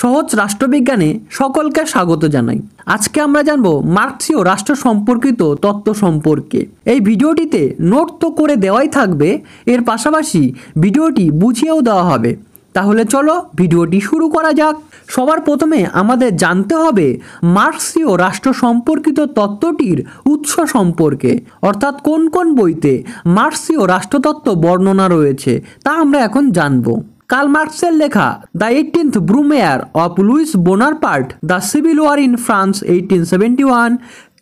সহজ রাষ্ট্রবিজ্ঞানে সকলকে স্বাগত জানাই। আজকে আমরা জানব মার্ক্সীয় রাষ্ট্র সম্পর্কিত তত্ত্ব সম্পর্কে। এই ভিডিওটিতে নোট তো করে দেওয়াই থাকবে, এর পাশাপাশি ভিডিওটি বুঝিয়েও দেওয়া হবে। তাহলে চলো ভিডিওটি শুরু করা যাক। সবার প্রথমে আমাদের জানতে হবে মার্ক্সীয় রাষ্ট্র সম্পর্কিত তত্ত্বটির উৎস সম্পর্কে, অর্থাৎ কোন কোন বইতে মার্ক্সীয় রাষ্ট্রতত্ত্ব বর্ণনা রয়েছে তা আমরা এখন জানব। কার্ল মার্ক্সের লেখা the 18th Brumaire of Louis Bonaparte, the civil war in France 1871,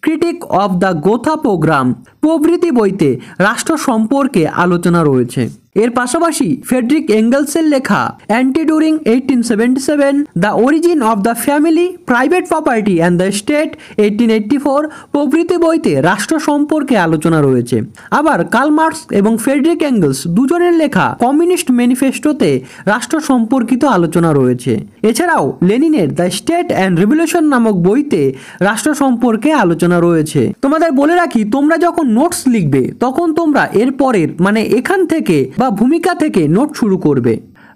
critique of the Gotha programme প্রভৃতি বইতে রাষ্ট্র সম্পর্কে আলোচনা রয়েছে। এর পাশাপাশি ফ্রেডরিক এঙ্গেলসের লেখা anti during 1877, the origin of the family, private property and the state 1884 প্রভৃতি বইতে রাষ্ট্র সম্পর্কে আলোচনা রয়েছে। আবার কার্ল মার্ক্স এবং ফ্রেডরিক এঙ্গেলস দুজনের লেখা কমিউনিস্ট ম্যানিফেস্টোতে রাষ্ট্র সম্পর্কিত আলোচনা রয়েছে। এছাড়াও লেনিনের দ্য স্টেট অ্যান্ড রিভলিউশন নামক বইতে রাষ্ট্র সম্পর্কে আলোচনা রয়েছে। তোমাদের বলে রাখি, তোমরা যখন নোটস লিখবে তখন তোমরা এর পরের মানে এখান থেকে বা ভূমিকা থেকে নোট শুরু করবে।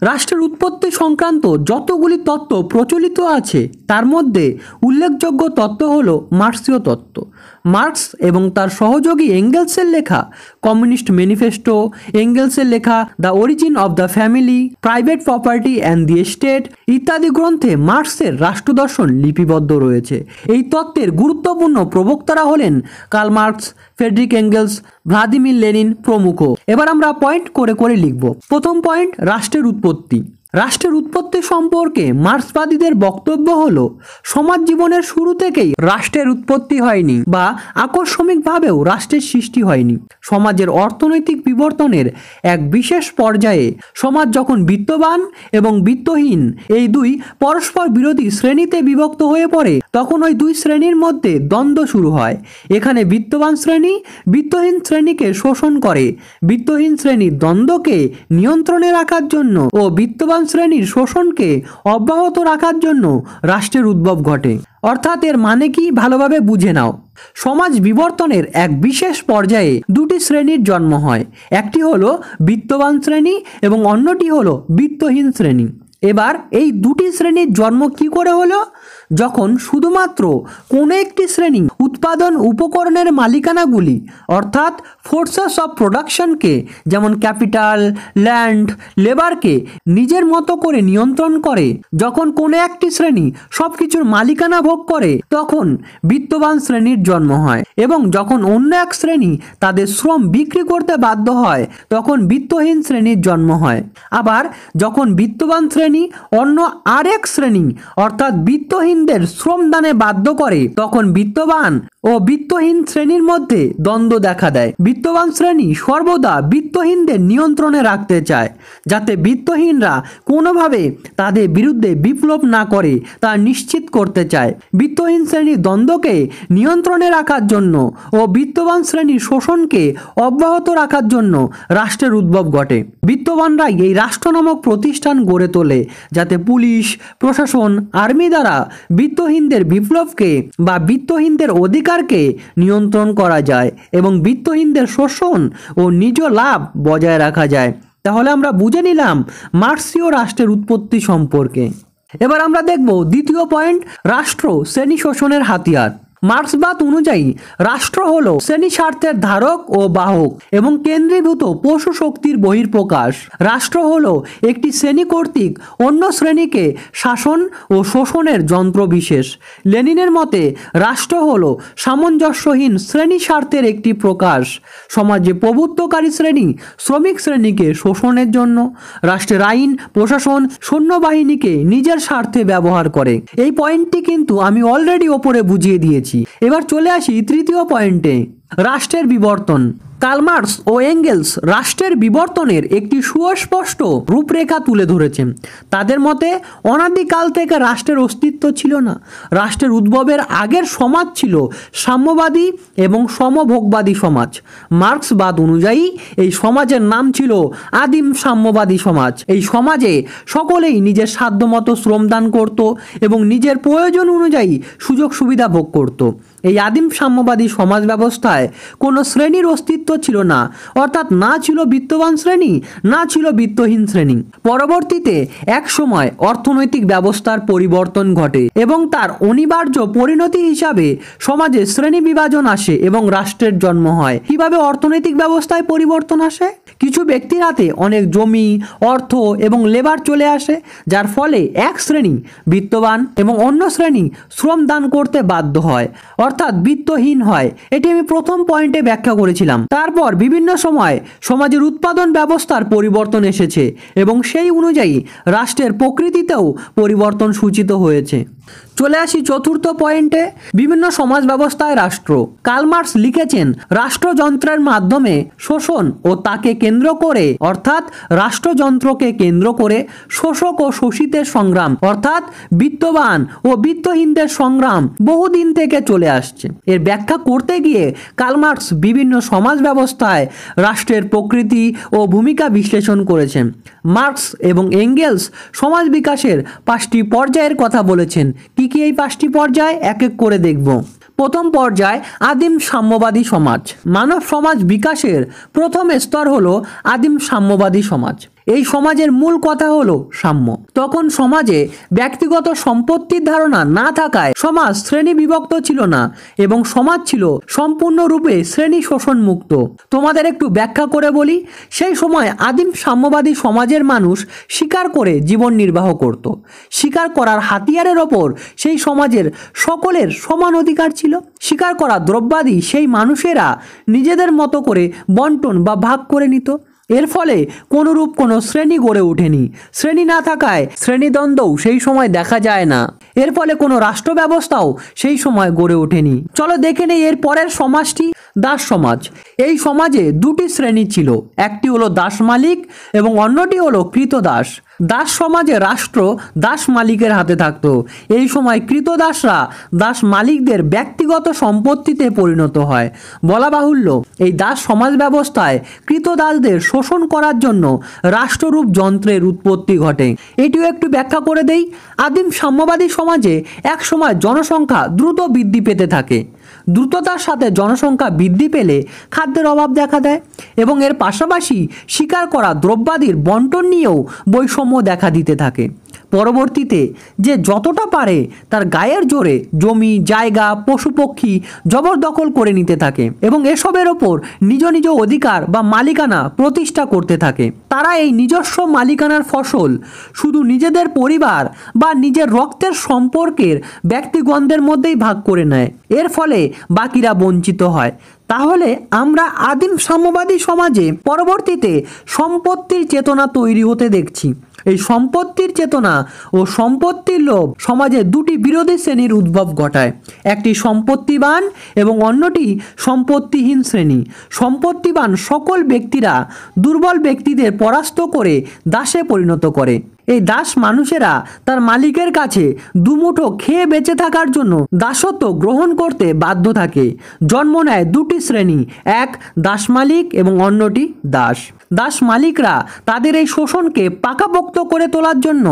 রাষ্ট্রের উৎপত্তি সংক্রান্ত যতগুলি তত্ত্ব প্রচলিত আছে তার মধ্যে উল্লেখযোগ্য তত্ত্ব হল মার্ক্সীয় তত্ত্ব। মার্ক্স এবং তার সহযোগী এঙ্গেলসের লেখা কমিউনিস্ট ম্যানিফেস্টো, এঙ্গেলসের লেখা the origin of the family, private property and the state ইত্যাদি গ্রন্থে মার্ক্সের রাষ্ট্রদর্শন লিপিবদ্ধ রয়েছে। এই তত্ত্বের গুরুত্বপূর্ণ প্রবক্তারা হলেন Karl Marx, Friedrich Engels, Vladimir Lenin প্রমুখ। এবার আমরা পয়েন্ট করে করে লিখব। প্রথম পয়েন্ট, রাষ্ট্রের উৎপত্তি। রাষ্ট্রের উৎপত্তি সম্পর্কে মার্ক্সবাদীদের বক্তব্য হলো সমাজ জীবনের শুরু থেকেই রাষ্ট্রের উৎপত্তি হয়নি বা আকস্মিকভাবেও রাষ্ট্রের সৃষ্টি হয়নি। সমাজের অর্থনৈতিক বিবর্তনের এক বিশেষ পর্যায়ে সমাজ যখন বিত্তবান এবং বিত্তহীন এই দুই পরস্পর বিরোধী শ্রেণীতে বিভক্ত হয়ে পড়ে তখন ওই দুই শ্রেণীর মধ্যে দ্বন্দ্ব শুরু হয়। এখানে বিত্তবান শ্রেণী বিত্তহীন শ্রেণীকে শোষণ করে। বিত্তহীন শ্রেণীর দ্বন্দ্বকে নিয়ন্ত্রণে রাখার জন্য ও বিত্তবান শ্রেণীর শোষণকে অব্যাহত রাখার জন্য রাষ্ট্রের উদ্ভব ঘটে। অর্থাৎ এর মানে কি ভালোভাবে বুঝে নাও। সমাজ বিবর্তনের এক বিশেষ পর্যায়ে দুটি শ্রেণীর জন্ম হয়, একটি হলো বিত্তবান শ্রেণী এবং অন্যটি হলো বিত্তহীন শ্রেণী। এবার এই দুটি শ্রেণীর জন্ম কি করে হলো? যখন শুধুমাত্র কোনো একটি শ্রেণী উৎপাদন উপকরণের মালিকানাগুলি অর্থাৎ ফোর্সেস অফ প্রোডাকশনকে, যেমন ক্যাপিটাল, ল্যান্ড, লেবারকে নিজের মতো করে নিয়ন্ত্রণ করে, যখন কোনো একটি শ্রেণী সব কিছুর মালিকানা ভোগ করে তখন বিত্তবান শ্রেণীর জন্ম হয়। এবং যখন অন্য এক শ্রেণী তাদের শ্রম বিক্রি করতে বাধ্য হয় তখন বিত্তহীন শ্রেণীর জন্ম হয়। আবার যখন বিত্তবান শ্রেণী অন্য আরেক শ্রেণী অর্থাৎ বিত্তহীনদের শ্রমদানে বাধ্য করে তখন বিত্তবান ও বিত্তহীন শ্রেণীর মধ্যে দ্বন্দ্ব দেখা দেয়। বিত্তবান শ্রেণী সর্বদা বিত্তহীনদের নিয়ন্ত্রণে রাখতে চায় যাতে বিত্তহীনরা কোনোভাবে তাদের বিরুদ্ধে বিপ্লব না করে তা নিশ্চিত করতে চায়। বিত্তহীন শ্রেণীর দ্বন্দ্বকে নিয়ন্ত্রণে রাখার জন্য ও বিত্তবান শ্রেণীর শোষণকে অব্যাহত রাখার জন্য রাষ্ট্রের উদ্ভব ঘটে। বিত্তবানরাই এই রাষ্ট্র নামক প্রতিষ্ঠান গড়ে তোলে যাতে পুলিশ, প্রশাসন, আর্মি দ্বারা বিত্তহীনদের বিপ্লবকে বা বিত্তহীনদের অধিকারকে নিয়ন্ত্রণ করা যায় এবং বিত্তহীনদের শোষণ ও নিজ লাভ বজায় রাখা যায়। তাহলে আমরা বুঝে নিলাম মার্ক্সীয় রাষ্ট্রের উৎপত্তি সম্পর্কে। এবার আমরা দেখব দ্বিতীয় পয়েন্ট, রাষ্ট্র শ্রেণী শোষণের হাতিয়ার। মার্ক্সবাদ অনুযায়ী রাষ্ট্র হলো শ্রেণী স্বার্থের ধারক ও বাহক এবং কেন্দ্রীভূত পশু শক্তির বহিঃপ্রকাশ। রাষ্ট্র হলো একটি শ্রেণী কর্তৃক অন্য শ্রেণীকে শাসন ও শোষণের যন্ত্র বিশেষ। লেনিনের মতে রাষ্ট্র হলো সামঞ্জস্যহীন শ্রেণী স্বার্থের একটি প্রকাশ। সমাজে প্রভুত্বকারী শ্রেণী শ্রমিক শ্রেণীকে শোষণের জন্য রাষ্ট্রের আইন, প্রশাসন, সৈন্যবাহিনীকে নিজের স্বার্থে ব্যবহার করে। এই পয়েন্টটি কিন্তু আমি অলরেডি ওপরে বুঝিয়ে দিয়েছি। এবার চলে আসি তৃতীয় পয়েন্টে, রাষ্ট্রের বিবর্তন। কার্ল মার্ক্স ও এঙ্গেলস রাষ্ট্রের বিবর্তনের একটি সুস্পষ্ট রূপরেখা তুলে ধরেছেন। তাদের মতে অনাদিকাল থেকে রাষ্ট্রের অস্তিত্ব ছিল না। রাষ্ট্রের উদ্ভবের আগের সমাজ ছিল সাম্যবাদী এবং সমভোগবাদী সমাজ। মার্ক্সবাদ অনুযায়ী এই সমাজের নাম ছিল আদিম সাম্যবাদী সমাজ। এই সমাজে সকলেই নিজের সাধ্যমতো শ্রমদান করত এবং নিজের প্রয়োজন অনুযায়ী সুযোগ সুবিধা ভোগ করত। এই আদিম সাম্যবাদী সমাজ ব্যবস্থায় কোনো শ্রেণীর অস্তিত্ব ছিল না, অর্থাৎ না ছিল বিত্তবান শ্রেণী, না ছিল বিত্তহীন শ্রেণী। পরবর্তীতে এক সময় অর্থনৈতিক ব্যবস্থার পরিবর্তন ঘটে এবং তার অনিবার্য পরিণতি হিসাবে সমাজে শ্রেণী বিভাজন আসে এবং রাষ্ট্রের জন্ম হয়। কিভাবে অর্থনৈতিক ব্যবস্থায় পরিবর্তন আসে? কিছু ব্যক্তির হাতে অনেক জমি, অর্থ এবং লেবার চলে আসে, যার ফলে এক শ্রেণী বিত্তবান এবং অন্য শ্রেণী শ্রম দান করতে বাধ্য হয়, অর্থাৎ বিত্তহীন হয়। এটি আমি প্রথম পয়েন্টে ব্যাখ্যা করেছিলাম। তারপর বিভিন্ন সময় সমাজের উৎপাদন ব্যবস্থার পরিবর্তন এসেছে এবং সেই অনুযায়ী রাষ্ট্রের প্রকৃতিতেও পরিবর্তন সূচিত হয়েছে। চলে আসি চতুর্থ পয়েন্টে, বিভিন্ন সমাজ ব্যবস্থায় রাষ্ট্র। কার্ল মার্কস লিখেছেন, রাষ্ট্রযন্ত্রের মাধ্যমে শোষণ ও তাকে কেন্দ্র করে, অর্থাৎ রাষ্ট্রযন্ত্রকে কেন্দ্র করে শোষক ও শোষিতের সংগ্রাম, অর্থাৎ বিত্তবান ও বিত্তহীনদের সংগ্রাম বহুদিন থেকে চলে আসছে। এর ব্যাখ্যা করতে গিয়ে কার্ল মার্কস বিভিন্ন সমাজ ব্যবস্থায় রাষ্ট্রের প্রকৃতি ও ভূমিকা বিশ্লেষণ করেছেন। মার্কস এবং এঙ্গেলস সমাজ বিকাশের 5টি পর্যায়ের কথা বলেছেন। কি কি এই 5টি পর্যায় এক এক করে দেখব। প্রথম পর্যায় আদিম সাম্যবাদী সমাজ। মানব সমাজ বিকাশের প্রথম স্তর হলো আদিম সাম্যবাদী সমাজ। এই সমাজের মূল কথা হলো সাম্য। তখন সমাজে ব্যক্তিগত সম্পত্তির ধারণা না থাকায় সমাজ শ্রেণী বিভক্ত ছিল না এবং সমাজ ছিল সম্পূর্ণরূপে শ্রেণী শোষণ মুক্ত। তোমাদের একটু ব্যাখ্যা করে বলি, সেই সময় আদিম সাম্যবাদী সমাজের মানুষ শিকার করে জীবন নির্বাহ করত। শিকার করার হাতিয়ারের ওপর সেই সমাজের সকলের সমান অধিকার ছিল। শিকার করা দ্রব্যাদি সেই মানুষেরা নিজেদের মতো করে বন্টন বা ভাগ করে নিত। এর ফলে কোনরূপ কোনো শ্রেণী গড়ে ওঠেনি। শ্রেণী না থাকায় শ্রেণীদ্বন্দ্বও সেই সময় দেখা যায় না। এর ফলে কোনো রাষ্ট্র ব্যবস্থাও সেই সময় গড়ে ওঠেনি। চলো দেখে নেই এর পরের সমাজটি, দাস সমাজ। এই সমাজে দুটি শ্রেণী ছিল, একটি হলো দাস মালিক এবং অন্যটি হলো কৃতদাস। দাস সমাজে রাষ্ট্র দাস মালিকের হাতে থাকতো। এই সময় কৃতদাসরা দাস মালিকদের ব্যক্তিগত সম্পত্তিতে পরিণত হয়। বলা বাহুল্য, এই দাস সমাজ ব্যবস্থায় কৃতদাসদের শোষণ করার জন্য রাষ্ট্ররূপ যন্ত্রের উৎপত্তি ঘটে। এটিও একটু ব্যাখ্যা করে দেই। আদিম সাম্যবাদী সমাজে এক সময় জনসংখ্যা দ্রুত বৃদ্ধি পেতে থাকে। দ্রুততার সাথে জনসংখ্যা বৃদ্ধি পেলে খাদ্যের অভাব দেখা দেয় এবং এর পাশাপাশি শিকার করা দ্রব্যাদির বন্টন নিয়েও বৈষম্য দেখা দিতে থাকে। পরবর্তীতে যে যতটা পারে তার গায়ের জোরে জমি, জায়গা, পশুপক্ষী জবরদখল করে নিতে থাকে এবং এসবের ওপর নিজ নিজ অধিকার বা মালিকানা প্রতিষ্ঠা করতে থাকে। তারা এই নিজস্ব মালিকানার ফসল শুধু নিজেদের পরিবার বা নিজের রক্তের সম্পর্কের ব্যক্তিগণদের মধ্যেই ভাগ করে নেয়। এর ফলে বাকিরা বঞ্চিত হয়। তাহলে আমরা আদিম সাম্যবাদী সমাজে পরবর্তীতে সম্পত্তির চেতনা তৈরি হতে দেখছি। এই সম্পত্তির চেতনা ও সম্পত্তির লোভ সমাজে দুটি বিরোধী শ্রেণীর উদ্ভব ঘটায়। একটি সম্পত্তিবান এবং অন্যটি সম্পত্তিহীন শ্রেণী। সম্পত্তিবান সকল ব্যক্তিরা দুর্বল ব্যক্তিদের পরাস্ত করে দাসে পরিণত করে। এই দাস মানুষেরা তার মালিকের কাছে দুমুঠো খেয়ে বেঁচে থাকার জন্য দাসত্ব গ্রহণ করতে বাধ্য থাকে। জন্ম নেয় দুটি শ্রেণী, এক দাস মালিক এবং অন্যটি দাস। দাস মালিকরা তাদের এই শোষণকে পাকাপোক্ত করে তোলার জন্য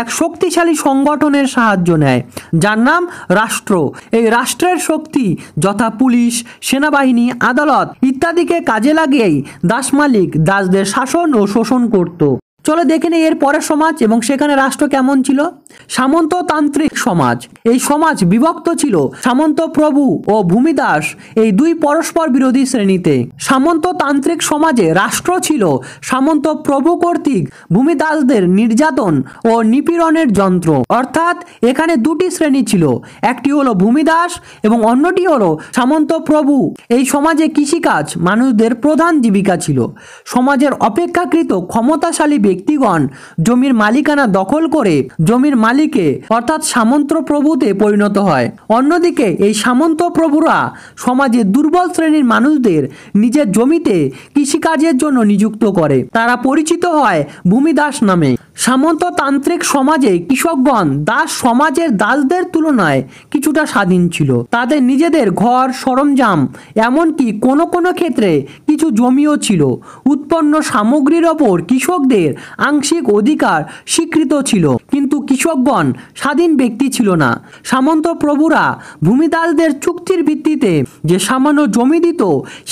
এক শক্তিশালী সংগঠনের সাহায্য নেয়, যার নাম রাষ্ট্র। এই রাষ্ট্রের শক্তি যথা পুলিশ, সেনাবাহিনী, আদালত ইত্যাদিকে কাজে লাগিয়েই দাস মালিক দাসদের শাসন ও শোষণ করত। চলো দেখে নেই এর পরের সমাজ এবং সেখানে রাষ্ট্র কেমন ছিল। সামন্ততান্ত্রিক সমাজ। এই সমাজ বিভক্ত ছিল সামন্ত প্রভু ও ভূমিদাস এই দুই পরস্পর বিরোধী শ্রেণীতে। সামন্ততান্ত্রিক সমাজে রাষ্ট্র ছিল সামন্ত প্রভু কর্তৃক ভূমিদাসদের নির্যাতন ও নিপীড়নের যন্ত্র। অর্থাৎ এখানে দুটি শ্রেণী ছিল, একটি হলো ভূমিদাস এবং অন্যটি হলো সামন্ত প্রভু। এই সমাজে কৃষিকাজ মানুষদের প্রধান জীবিকা ছিল। সমাজের অপেক্ষাকৃত ক্ষমতাশালী ব্যক্তিগণ জমির মালিকানা দখল করে জমির মালিকে অর্থাৎ সামন্ত প্রভুতে পরিণত হয়। অন্যদিকে এই সামন্ত প্রভুরা সমাজের দুর্বল শ্রেণীর মানুষদের নিজের জমিতে কৃষিকাজের জন্য নিযুক্ত করে। তারা পরিচিত হয় ভূমিদাস নামে। সামন্ততান্ত্রিক সমাজে কৃষকগণ দাস সমাজের দাসদের তুলনায় কিছুটা স্বাধীন ছিল। তাদের নিজেদের ঘর, সরঞ্জাম, এমনকি কোনো কোনো ক্ষেত্রে কিছু জমিও ছিল। উৎপন্ন সামগ্রীর ওপর কৃষকদের আংশিক অধিকার স্বীকৃত ছিল, কিন্তু কৃষকগণ স্বাধীন ব্যক্তি ছিল না। সামন্ত প্রভুরা ভূমিদাসদের চুক্তির ভিত্তিতে যে সামান্য জমি দিত,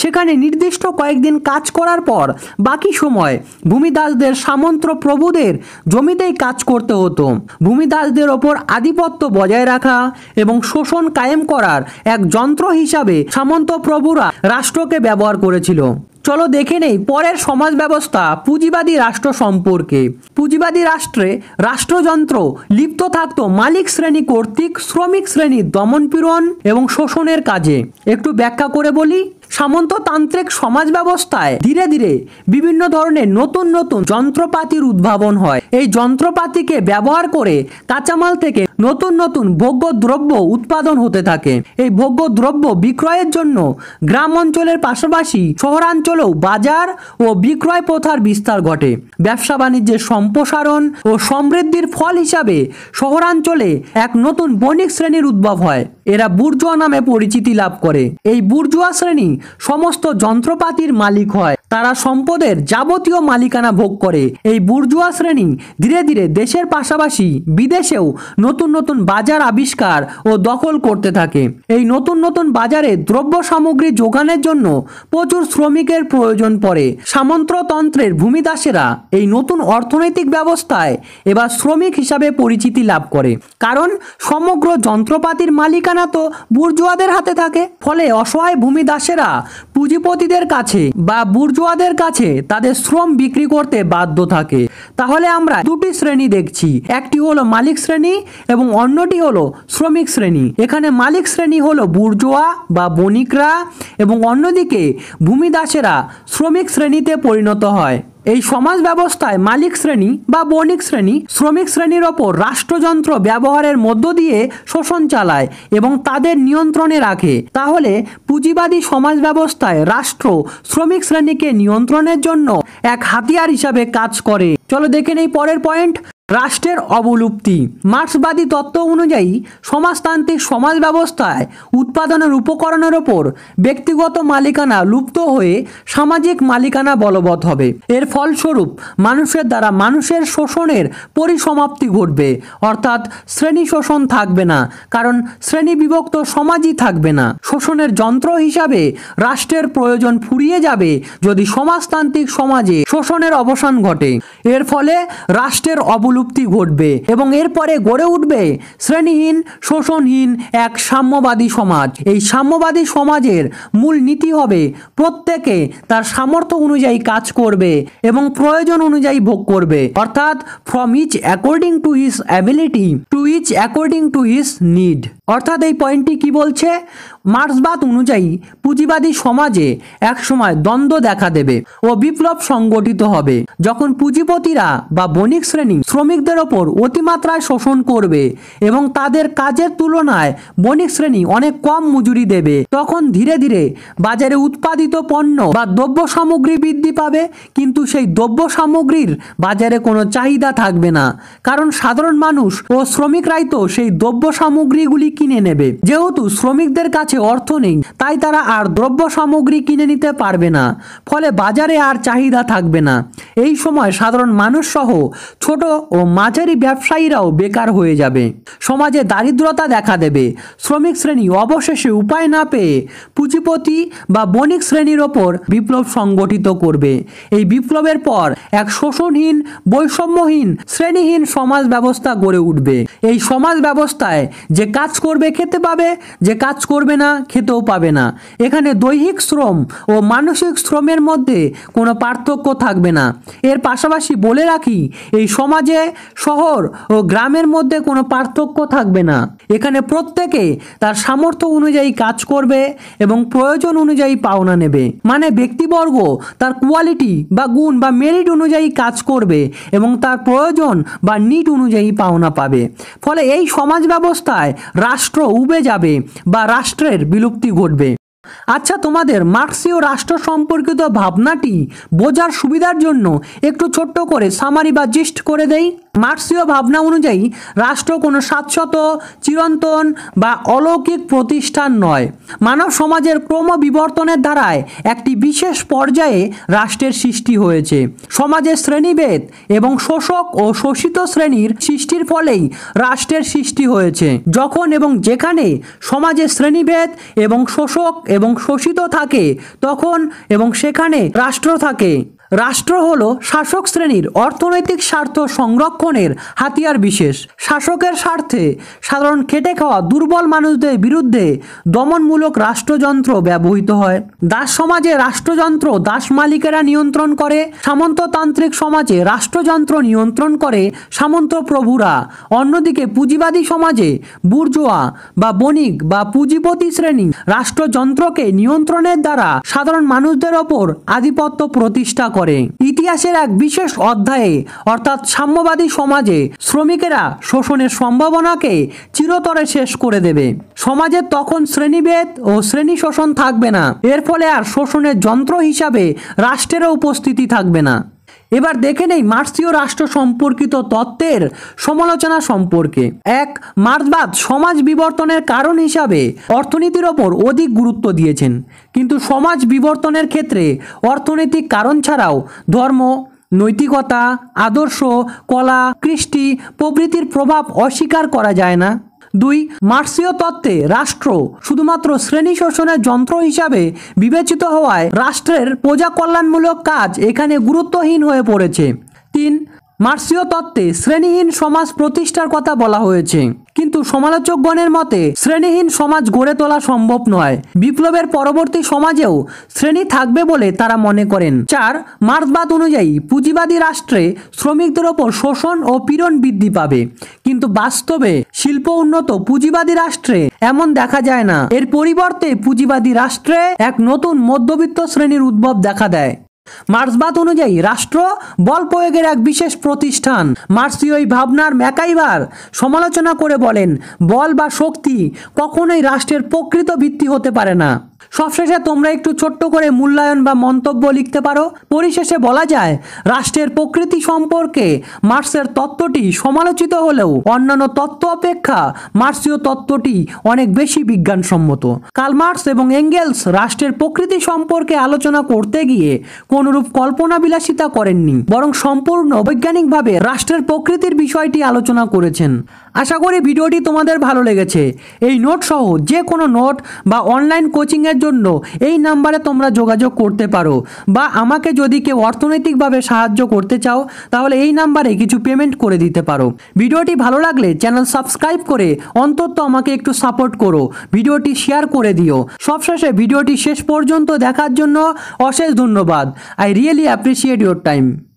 সেখানে নির্দিষ্ট কয়েকদিন কাজ করার পর বাকি সময় ভূমিদাসদের সামন্ত প্রভুদের জমিতেই কাজ করতে হতো। ভূমিদাসদের ওপর আধিপত্য বজায় রাখা এবং শোষণ কায়েম করার এক যন্ত্র হিসাবে সামন্ত প্রভুরা রাষ্ট্রকে ব্যবহার করেছিল। চলো দেখে নেই পরের সমাজ ব্যবস্থা পুঁজিবাদী রাষ্ট্র সম্পর্কে। পুঁজিবাদী রাষ্ট্রে রাষ্ট্রযন্ত্র লিপ্ত থাকতো মালিক শ্রেণী কর্তৃক শ্রমিক শ্রেণীর দমনপীড়ন এবং শোষণের কাজে। একটু ব্যাখ্যা করে বলি। সামন্ততান্ত্রিক সমাজ ব্যবস্থায় ধীরে ধীরে বিভিন্ন ধরনের নতুন নতুন যন্ত্রপাতির উদ্ভাবন হয়। এই যন্ত্রপাতিকে ব্যবহার করে কাঁচামাল থেকে নতুন নতুন ভোগ্য দ্রব্য উৎপাদন হতে থাকে। এই ভোগ্য দ্রব্য বিক্রয়ের জন্য গ্রাম অঞ্চলের পাশাপাশি শহরাঞ্চলেও বাজার ও বিক্রয় প্রথার বিস্তার ঘটে। ব্যবসা বাণিজ্যের সম্প্রসারণ ও সমৃদ্ধির ফল হিসাবে শহরাঞ্চলে এক নতুন বণিক শ্রেণীর উদ্ভব হয়। এরা বুর্জোয়া নামে পরিচিতি লাভ করে। এই বুর্জোয়া শ্রেণী সমস্ত যন্ত্রপাতির মালিক হয়। তারা সম্পদের যাবতীয় মালিকানা ভোগ করে। এই বুর্জোয়া শ্রেণী ধীরে ধীরে দেশের পাশাপাশি বিদেশেও নতুন নতুন বাজার আবিষ্কার ও দখল করতে থাকে। এই নতুন নতুন বাজারে দ্রব্য সামগ্রী যোগানের জন্য প্রচুর শ্রমিকের প্রয়োজন পড়ে। সামন্ততন্ত্রের ভূমিদাসেরা এই নতুন অর্থনৈতিক ব্যবস্থায় এবার শ্রমিক হিসাবে পরিচিতি লাভ করে, কারণ সমগ্র যন্ত্রপাতির মালিকানা তো বুর্জোয়াদের হাতে থাকে। ফলে অসহায় ভূমিদাসেরা পুঁজিপতিদের কাছে বা বুর্জোয়াদের কাছে তাদের শ্রম বিক্রি করতে বাধ্য থাকে। তাহলে আমরা দুটি শ্রেণী দেখছি, একটি হলো মালিক শ্রেণী এবং অন্যটি হলো শ্রমিক শ্রেণী। এখানে মালিক শ্রেণী হলো বুর্জোয়া বা বণিকরা এবং অন্যদিকে ভূমিদাসেরা শ্রমিক শ্রেণীতে পরিণত হয়। এই সমাজ ব্যবস্থায় মালিক শ্রেণী বা বণিক শ্রেণী শ্রমিক শ্রেণীর ওপর রাষ্ট্রযন্ত্র ব্যবহারের মধ্য দিয়ে শোষণ চালায় এবং তাদের নিয়ন্ত্রণে রাখে। তাহলে পুঁজিবাদী সমাজ ব্যবস্থায় রাষ্ট্র শ্রমিক শ্রেণীকে নিয়ন্ত্রণের জন্য এক হাতিয়ার হিসাবে কাজ করে। চলো দেখে নেই পরের পয়েন্ট, রাষ্ট্রের অবলুপ্তি। মার্ক্সবাদী তত্ত্ব অনুযায়ী সমাজতান্ত্রিক সমাজ ব্যবস্থায় উৎপাদনের উপকরণের ওপর ব্যক্তিগত মালিকানা লুপ্ত হয়ে সামাজিক মালিকানা বলবৎ হবে। এর ফলস্বরূপ মানুষের দ্বারা মানুষের শোষণের পরিসমাপ্তি ঘটবে, অর্থাৎ শ্রেণী শোষণ থাকবে না, কারণ শ্রেণী বিভক্ত সমাজই থাকবে না। শোষণের যন্ত্র হিসাবে রাষ্ট্রের প্রয়োজন ফুরিয়ে যাবে যদি সমাজতান্ত্রিক সমাজে শোষণের অবসান ঘটে। এর ফলে রাষ্ট্রের অবলুপ্তি ঘটবে এবং এরপরে গড়ে উঠবে শ্রেণীহীন শোষণহীন এক সাম্যবাদী সমাজ। এই সাম্যবাদী সমাজের মূল নীতি হবে প্রত্যেকে তার সামর্থ্য অনুযায়ী কাজ করবে এবং প্রয়োজন অনুযায়ী ভোগ করবে, অর্থাৎ from each according to his ability to each according to his need. অর্থাৎ এই পয়েন্টটি কি বলছে, মার্ক্সবাদ অনুযায়ী পুঁজিবাদী সমাজে একসময় দ্বন্দ্ব দেখা দেবে ও বিপ্লব সংগঠিত হবে, যখন পুঁজিপতিরা বা বণিক শ্রেণী শ্রমিকদের ওপর অতিমাত্রায় শোষণ করবে এবং তাদের কাজের তুলনায় বণিক শ্রেণী অনেক কম মজুরি দেবে। তখন ধীরে ধীরে বাজারে উৎপাদিত পণ্য বা দ্রব্য সামগ্রী বৃদ্ধি পাবে, কিন্তু সেই দ্রব্য সামগ্রীর বাজারে কোনো চাহিদা থাকবে না, কারণ সাধারণ মানুষ ও শ্রমিকরাই তো সেই দ্রব্য সামগ্রীগুলি কিনে নেবে। যেহেতু শ্রমিকদের কাছে অর্থ নেই, তাই তারা আর দ্রব্য সামগ্রী কিনে নিতে পারবে না, ফলে বাজারে আর চাহিদা থাকবে না। এই সময় সাধারণ মানুষ সহ ছোট ও মাঝারি ব্যবসায়ীরাও বেকার হয়ে যাবে। সমাজে দারিদ্রতা দেখা দেবে। শ্রমিক শ্রেণী অবশেষে উপায় না পেয়ে পুঁজিপতি বা বণিক শ্রেণীর ওপর বিপ্লব সংগঠিত করবে। এই বিপ্লবের পর এক শোষণহীন বৈষম্যহীন শ্রেণীহীন সমাজ ব্যবস্থা গড়ে উঠবে। এই সমাজ ব্যবস্থায় যে কাজ করবে খেতে পাবে, যে কাজ করবে না খেতেও পাবে না। এখানে দৈহিক শ্রম ও মানসিক শ্রমের মধ্যে কোনো পার্থক্য থাকবে না। এর পাশাপাশি বলে রাখি, এই সমাজে শহর ও গ্রামের মধ্যে কোনো পার্থক্য থাকবে না। এখানে প্রত্যেকে তার সামর্থ্য অনুযায়ী কাজ করবে এবং প্রয়োজন অনুযায়ী পাওনা নেবে। মানে ব্যক্তিবর্গ তার কোয়ালিটি বা গুণ বা মেরিট অনুযায়ী কাজ করবে এবং তার প্রয়োজন বা নিড অনুযায়ী পাওনা পাবে। ফলে এই সমাজ ব্যবস্থায় রাষ্ট্র উবে যাবে বা রাষ্ট্রের বিলুপ্তি ঘটবে। আচ্ছা, তোমাদের মার্ক্সীয় রাষ্ট্র সম্পর্কিত ভাবনাটি বোঝার সুবিধার জন্য একটু ছোট্ট করে সামারি বা জিস্ট করে দেই। মার্ক্সীয় ভাবনা অনুযায়ী রাষ্ট্র কোনো শাশ্বত, চিরন্তন বা অলৌকিক প্রতিষ্ঠান নয়। মানব সমাজের ক্রমবিবর্তনের দ্বারায় একটি বিশেষ পর্যায়ে রাষ্ট্রের সৃষ্টি হয়েছে। সমাজের শ্রেণীভেদ এবং শোষক ও শোষিত শ্রেণীর সৃষ্টির ফলেই রাষ্ট্রের সৃষ্টি হয়েছে। যখন এবং যেখানে সমাজের শ্রেণীভেদ এবং শোষক এবং শোষিত থাকে, তখন এবং সেখানে রাষ্ট্র থাকে। রাষ্ট্র হলো শাসক শ্রেণীর অর্থনৈতিক স্বার্থ সংরক্ষণের হাতিয়ার বিশেষ। শাসকের স্বার্থে সাধারণ খেটে খাওয়া দুর্বল মানুষদের বিরুদ্ধে দমনমূলক রাষ্ট্রযন্ত্র ব্যবহৃত হয়। দাস সমাজে রাষ্ট্রযন্ত্র দাস মালিকেরা নিয়ন্ত্রণ করে, সামন্ততান্ত্রিক সমাজে রাষ্ট্রযন্ত্র নিয়ন্ত্রণ করে সামন্ত প্রভুরা। অন্যদিকে পুঁজিবাদী সমাজে বুর্জোয়া বা বণিক বা পুঁজিপতি শ্রেণী রাষ্ট্রযন্ত্রকে নিয়ন্ত্রণের দ্বারা সাধারণ মানুষদের ওপর আধিপত্য প্রতিষ্ঠা করে। ইতিহাসের এক বিশেষ অধ্যায়ে অর্থাৎ সাম্যবাদী সমাজে শ্রমিকেরা শোষণের সম্ভাবনাকে চিরতরে শেষ করে দেবে। সমাজে তখন শ্রেণীভেদ ও শ্রেণী শোষণ থাকবে না। এর ফলে আর শোষণের যন্ত্র হিসাবে রাষ্ট্রেরও উপস্থিতি থাকবে না। এবার দেখে নেই মার্ক্সীয় রাষ্ট্র সম্পর্কিত তত্ত্বের সমালোচনা সম্পর্কে। এক, মার্ক্সবাদ সমাজ বিবর্তনের কারণ হিসাবে অর্থনীতির ওপর অধিক গুরুত্ব দিয়েছেন, কিন্তু সমাজ বিবর্তনের ক্ষেত্রে অর্থনৈতিক কারণ ছাড়াও ধর্ম, নৈতিকতা, আদর্শ, কলা, কৃষ্টি প্রভৃতির প্রভাব অস্বীকার করা যায় না। দুই, মার্ক্সীয় তত্ত্বে রাষ্ট্র শুধুমাত্র শ্রেণী শোষণের যন্ত্র হিসাবে বিবেচিত হওয়ায় রাষ্ট্রের প্রজা কল্যাণমূলক কাজ এখানে গুরুত্বহীন হয়ে পড়েছে। তিন, মার্ক্সীয় তত্ত্বে শ্রেণীহীন সমাজ প্রতিষ্ঠার কথা বলা হয়েছে, কিন্তু সমালোচকগণের মতে শ্রেণীহীন সমাজ গড়ে তোলা সম্ভব নয়। বিপ্লবের পরবর্তী সমাজেও শ্রেণী থাকবে বলে তারা মনে করেন। চার, মার্ক্সবাদ অনুযায়ী পুঁজিবাদী রাষ্ট্রে শ্রমিকদের ওপর শোষণ ও পীড়ন বৃদ্ধি পাবে, কিন্তু বাস্তবে শিল্প উন্নত পুঁজিবাদী রাষ্ট্রে এমন দেখা যায় না। এর পরিবর্তে পুঁজিবাদী রাষ্ট্রে এক নতুন মধ্যবিত্ত শ্রেণীর উদ্ভব দেখা দেয়। মার্ক্সবাদ অনুযায়ী রাষ্ট্র বল প্রয়োগের এক বিশেষ প্রতিষ্ঠান। মার্ক্সীয় এই ভাবনার ম্যাকাইভার সমালোচনা করে বলেন, বল বা শক্তি কখনোই রাষ্ট্রের প্রকৃত ভিত্তি হতে পারে না। সবশেষে তোমরা একটু ছোট্ট করে মূল্যায়ন বা মন্তব্য লিখতে পারো। পরিশেষে বলা যায়, রাষ্ট্রের প্রকৃতি সম্পর্কে মার্ক্সের তত্ত্বটি সমালোচিত হলেও অন্যান্য তত্ত্ব অপেক্ষা মার্ক্সীয় তত্ত্বটি অনেক বেশি বিজ্ঞানসম্মত। কার্ল মার্ক্স এবং এঙ্গেলস রাষ্ট্রের প্রকৃতি সম্পর্কে আলোচনা করতে গিয়ে কোনরূপ কল্পনা বিলাসিতা করেননি, বরং সম্পূর্ণ বৈজ্ঞানিকভাবে রাষ্ট্রের প্রকৃতির বিষয়টি আলোচনা করেছেন। আশা করি ভিডিওটি তোমাদের ভালো লেগেছে। এই নোট সহ যে কোনো নোট বা অনলাইন কোচিংয়ের জন্য এই নাম্বারে তোমরা যোগাযোগ করতে পারো, বা আমাকে যদি কেউ অর্থনৈতিকভাবে সাহায্য করতে চাও তাহলে এই নাম্বারে কিছু পেমেন্ট করে দিতে পারো। ভিডিওটি ভালো লাগলে চ্যানেল সাবস্ক্রাইব করে অন্তত আমাকে একটু সাপোর্ট করো, ভিডিওটি শেয়ার করে দিও। সবশেষে ভিডিওটি শেষ পর্যন্ত দেখার জন্য অশেষ ধন্যবাদ। I really appreciate your time.